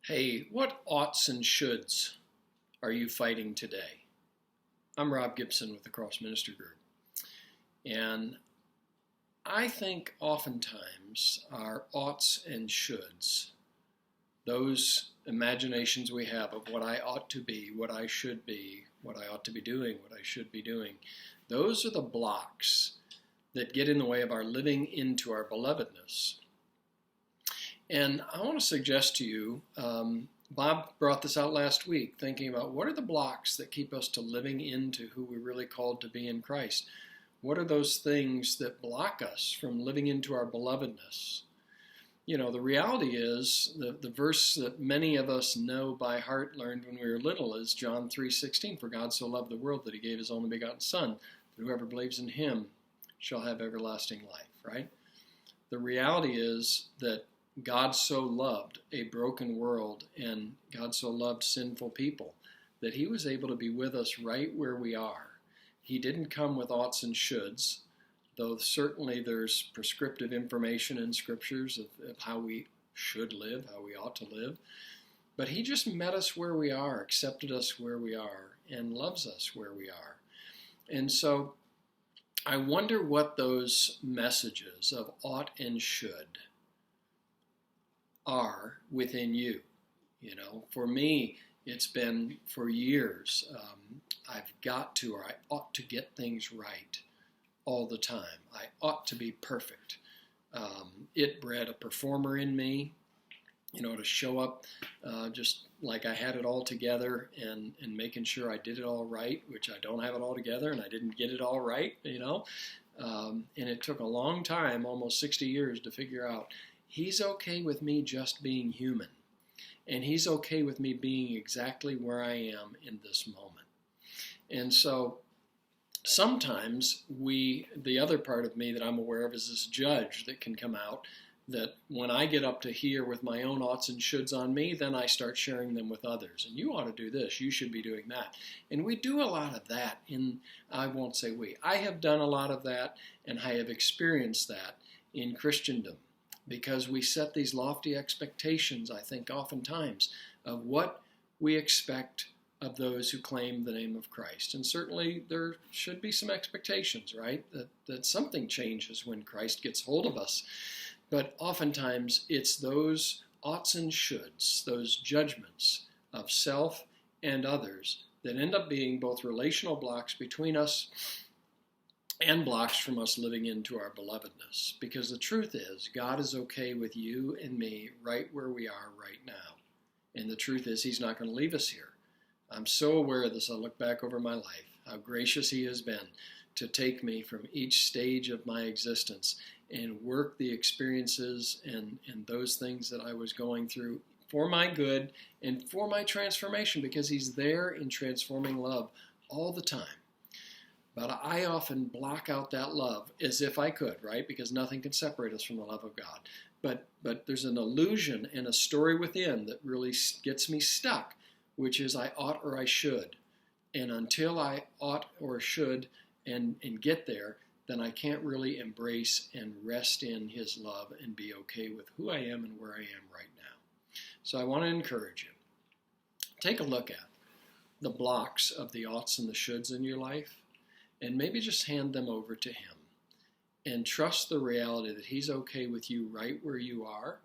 Hey, what oughts and shoulds are you fighting today? I'm Rob Gibson with the Cross Ministry Group. And I think oftentimes our oughts and shoulds, those imaginations we have of what I ought to be, what I should be, what I ought to be doing, what I should be doing, those are the blocks that get in the way of our living into our belovedness. And I want to suggest to you, Bob brought this out last week, thinking about what are the blocks that keep us to living into who we're really called to be in Christ? What are those things that block us from living into our belovedness? You know, the reality is, the verse that many of us know by heart, learned when we were little, is John 3:16. For God so loved the world that he gave his only begotten Son, that whoever believes in him shall have everlasting life, right? The reality is that God so loved a broken world and God so loved sinful people that he was able to be with us right where we are. He didn't come with oughts and shoulds, though certainly there's prescriptive information in scriptures of how we should live, how we ought to live. But he just met us where we are, accepted us where we are, and loves us where we are. And so I wonder what those messages of ought and should are within you. You know, for me, it's been for years. I've got to, or I ought to get things right all the time. I ought to be perfect. It bred a performer in me, you know, to show up just like I had it all together and making sure I did it all right, which I don't have it all together and I didn't get it all right, you know. And it took a long time, almost 60 years, to figure out he's okay with me just being human. And he's okay with me being exactly where I am in this moment. And so sometimes the other part of me that I'm aware of is this judge that can come out, that when I get up to here with my own oughts and shoulds on me, then I start sharing them with others. And you ought to do this. You should be doing that. And we do a lot of that I won't say we. I have done a lot of that, and I have experienced that in Christendom, because we set these lofty expectations, I think, oftentimes, of what we expect of those who claim the name of Christ. And certainly there should be some expectations, right? That something changes when Christ gets hold of us. But oftentimes it's those oughts and shoulds, those judgments of self and others that end up being both relational blocks between us and blocks from us living into our belovedness. Because the truth is, God is okay with you and me right where we are right now. And the truth is, he's not going to leave us here. I'm so aware of this. I look back over my life, how gracious he has been to take me from each stage of my existence and work the experiences and those things that I was going through for my good and for my transformation, because he's there in transforming love all the time. But I often block out that love as if I could, right? Because nothing can separate us from the love of God. But there's an illusion and a story within that really gets me stuck, which is I ought or I should. And until I ought or should and get there, then I can't really embrace and rest in his love and be okay with who I am and where I am right now. So I want to encourage you. Take a look at the blocks of the oughts and the shoulds in your life, and maybe just hand them over to him and trust the reality that he's okay with you right where you are.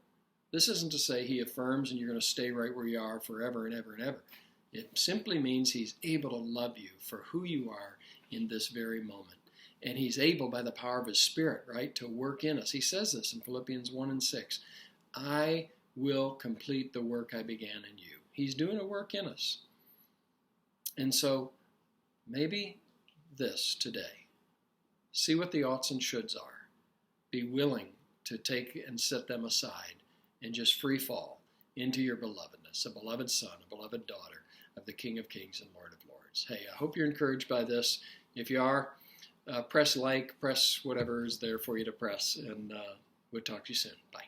This isn't to say he affirms and you're going to stay right where you are forever and ever and ever. It simply means he's able to love you for who you are in this very moment. And he's able, by the power of his Spirit, right, to work in us. He says this in Philippians 1:6. I will complete the work I began in you. He's doing a work in us. And so maybe this today. See what the oughts and shoulds are. Be willing to take and set them aside and just free fall into your belovedness, a beloved son, a beloved daughter of the King of Kings and Lord of Lords. Hey, I hope you're encouraged by this. If you are, press like, press whatever is there for you to press, and we'll talk to you soon. Bye.